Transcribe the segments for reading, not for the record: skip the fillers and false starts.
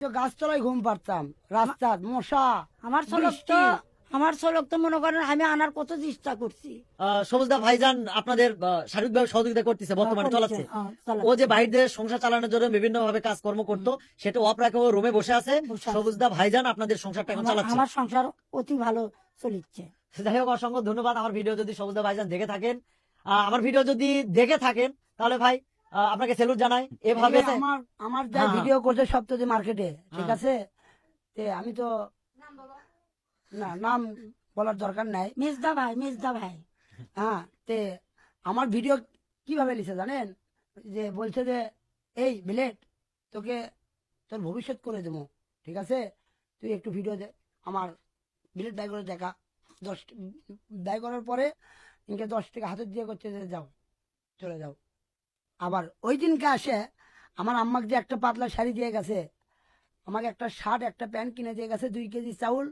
গাছতলায় ঘুম পারতাম, রাস্তা মশা, আমার ছোলক তো মনে করেন আমি আনার কত চেষ্টা করছি। সবুজদা ভাইজান আপনাদের শারীরিকভাবে সহযোগিতা করতেছে, বর্তমানে চালাচ্ছে। ও যে বাইরের সংসার চালানোর জন্য বিভিন্ন ভাবে কাজকর্ম করতো, সেটা অফ রাখে ও রুমে বসে আছে। সবুজদা ভাইজান আপনাদের সংসারটা এখন চালাচ্ছে। আমার সংসার অতি ভালো চলিচ্ছে। যাই হোক, অসংখ্য ধন্যবাদ। আমার ভিডিও যদি সবুজদা ভাইজান দেখে থাকেন, আমার ভিডিও যদি দেখে থাকেন, তাহলে ভাই আপনাকে স্যালুট জানাই। এভাবে আমার যা ভিডিও করছে সব তো মার্কেটে, ঠিক আছে। আমি তো না নাম বলার দরকার নাই। মির্জা ভাই হ্যাঁ, আমার ভিডিও কিভাবে লিখে জানেন, যে বলছে যে এই বিলেট তোকে তোর ভবিষ্যৎ করে দেবো, ঠিক আছে, তুই একটু ভিডিও দে। আমার বিলেট ব্যয় করে দেখা, 10 ব্যয় করার পরে ইনকে 10 টাকা হাতে দিয়ে করছে যে যাও চলে যাও। আবার ওই দিনকে আসে আমার আম্মাকে যে একটা পাতলা শাড়ি দিয়ে গেছে, আমাকে একটা শার্ট একটা প্যান্ট কিনে দিয়ে গেছে, 2 কেজি চাউল,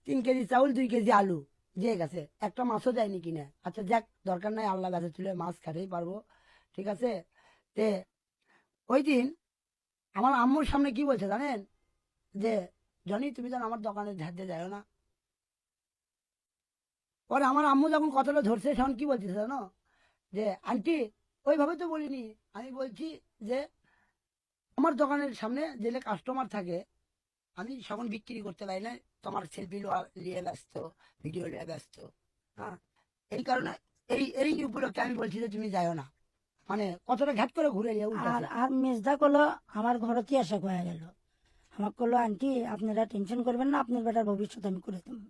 3 কেজি চাউল, 2 কেজি আলু দিয়ে গেছে, একটা মাছও দেয়নি কিনে। আচ্ছা যাক, দরকার নাই, আল্লাহ গাছে তুলে মাছ খাটেই পারবো, ঠিক আছে। তে ওই দিন আমার আম্মুর সামনে কি বলছে জানেন, যে জনি তুমি যেন আমার দোকানে ঝাড়তে যাও না। পরে আমার আম্মু যখন কথাটা ধরছে তখন কি বলছে জানো, যে আন্টি ওইভাবে তো বলিনি, আমি বলছি যে আমার দোকানের সামনে যে কাস্টমার থাকে আমি তখন বিক্রি করতে পারি না, তোমার সেলফি নিয়ে ব্যস্ত, ভিডিও নিয়ে ব্যস্ত। হ্যাঁ, এই কারণে এই উপলক্ষে আমি বলছি যে তুমি যাও না, মানে কতটা ঘাট করে ঘুরে আর মেজদা করলো আমার ঘরতে আসা হয়ে গেল, আমাকে করলো আন্টি আপনারা টেনশন করবেন না, আপনার বেটার ভবিষ্যৎ আমি করে দেবো।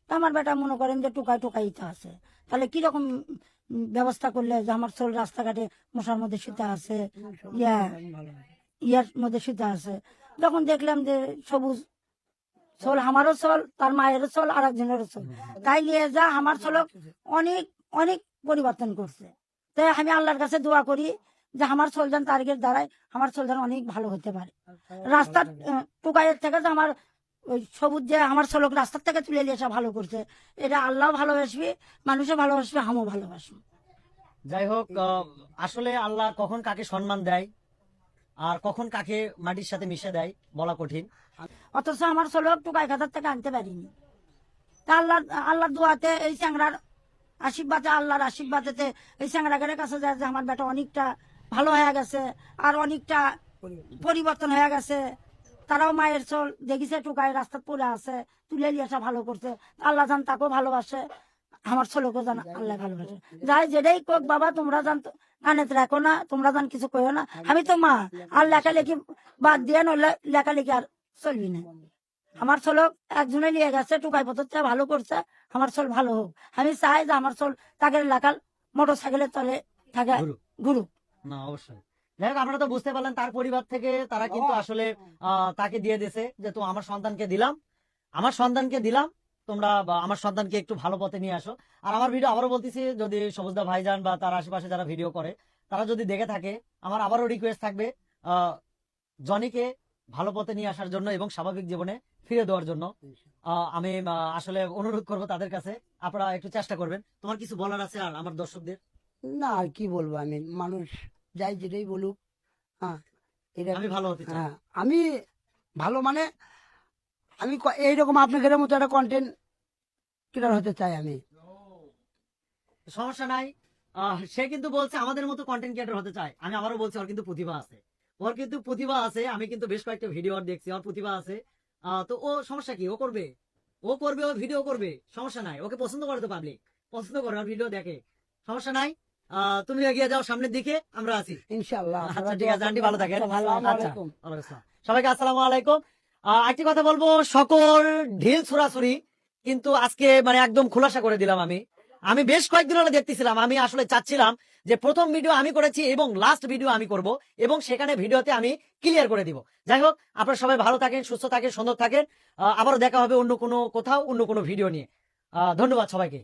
তা আমার বেটা মনে করেন যে টুকাইতে আছে, তাহলে কিরকম ব্যবস্থা করলে যে আমার চোল রাস্তাঘাটে মশার মধ্যে শুতে আছে, ইয়ার মধ্যে শুতে আছে। যখন দেখলাম যে সবুজ চোল, আমারও চোল, তার মায়েরও চোল, আর একজনেরও চোল, তাই নিয়ে যা আমার চোলক অনেক অনেক পরিবর্তন করছে। তাই আমি আল্লাহর কাছে দোয়া করি যে আমার চলজান তারিখের দ্বারাই আমার চলজান অনেক ভালো হতে পারে। রাস্তার টুকাইয়ের থেকে যে আমার ওই সবুজ যে আমার চলক রাস্তার থেকে তুলে নিয়ে আসা ভালো করছে, এটা আল্লাহ ভালোবাসবি, মানুষও ভালোবাসবে, আমিও ভালোবাসবো। যাই হোক, আসলে আল্লাহ কখন কাকে সম্মান দেয় আর কখন কাকে মাটির সাথে মিশে দেয় বলা কঠিন। অথচ আমার চলক টুকাই খাতার থেকে আনতে পারিনি। তা আল্লাহর দোয়াতে এই চ্যাংরার আশীর্বাদে, আল্লাহর আশীর্বাদেতে এই চ্যাংরাগের কাছে যায় যে আমার বেটা অনেকটা ভালো হয়ে গেছে, আর অনেকটা পরিবর্তন হয়ে গেছে। তারাও মায়ের চল দেখিছে টুকাই রাস্তা পড়ে আছে, তুলে নিয়ে আসা ভালো করছে। আল্লাহ জান তাকেও ভালোবাসে, আমার ছেলেকেও জান আল্লাহ ভালোবাসে। যাই যেটাই কোক বাবা, তোমরা জান কানে রাখো না, তোমরা জান কিছু কইও না, আমি তো মা। আর লেখালেখি বাদ দিয়ে নইলে লেখালেখি আর চলবি না। আমার চলক একজনে নিয়ে গেছে, টুকাই পথরটা ভালো করছে, আমার চল ভালো হোক। আমি চাই যে আমার চল তাকে এলাকার মোটর সাইকেলের তলে থাকে ঘুরুক। না অবশ্যই। যাই হোক, আপনারা তো বুঝতে পারলেন তার পরিবার থেকে তারা কিন্তু আসলে তাকে দিয়ে দিয়েছে যে তো আমার সন্তানকে দিলাম, তোমরা আমার সন্তানকে একটু ভালো পথে নিয়ে আসো। আর আমার ভিডিও আবারও বলতেছি, যদি সবুজদা ভাইজান বা তার আশেপাশে যারা ভিডিও করে তারা যদি দেখে থাকে, আমার আবারও রিকোয়েস্ট থাকবে জনিকে ভালো পথে নিয়ে আসার জন্য এবং স্বাভাবিক জীবনে ফিরে দেওয়ার জন্য। আমি আসলে অনুরোধ করব তাদের কাছে, আপনারা একটু চেষ্টা করবেন। তোমার কিছু বলার আছে আর আমার দর্শকদের? না, আর কি বলবো, আমি মানুষ যাই যেটাই বলুক, হ্যাঁ এটা আমি ভালো হতে চাই। হ্যাঁ, আমি ভালো মানে আমি এইরকম আপনাদের মতো একটা কন্টেন্ট ক্রিয়েটর হতে চাই আমি। সমস্যা নাই। সে কিন্তু বলছে আমাদের মতো কন্টেন্ট ক্রিয়েটর হতে চায়। আমি আবারও বলছি, ওর কিন্তু প্রতিভা আছে। আমি কিন্তু বেশ কয়েকটা ভিডিও দেখছি, ওর প্রতিভা আছে। তো ও সমস্যা কি, ও করবে, ও ভিডিও করবে, সমস্যা নাই। ওকে পছন্দ করে তো পাবলিক, পছন্দ করে, ওর ভিডিও দেখে, সমস্যা নাই। তুমি এগিয়ে যাও সামনের দিকে, আমরা আছি ইনশাআল্লাহ। আচ্ছা ঠিক আছে আন্টি, ভালো থাকেন। আচ্ছা, আলাইকুম। সবাইকে আসসালামু আলাইকুম। একটি কথা বলবো, সকল ঢিল ছুড়াছুড়ি কিন্তু আজকে মানে একদম খোলাসা করে দিলাম। আমি বেশ কয়েকদিন হলে দেখতেছিলাম, আমি আসলে চাচ্ছিলাম যে প্রথম ভিডিও আমি করেছি এবং লাস্ট ভিডিও আমি করব, এবং সেখানে ভিডিওতে আমি ক্লিয়ার করে দিব। যাই হোক, আপনারা সবাই ভালো থাকেন, সুস্থ থাকেন, সুন্দর থাকেন। আবারও দেখা হবে অন্য কোনো কোথাও, অন্য কোনো ভিডিও নিয়ে। ধন্যবাদ সবাইকে।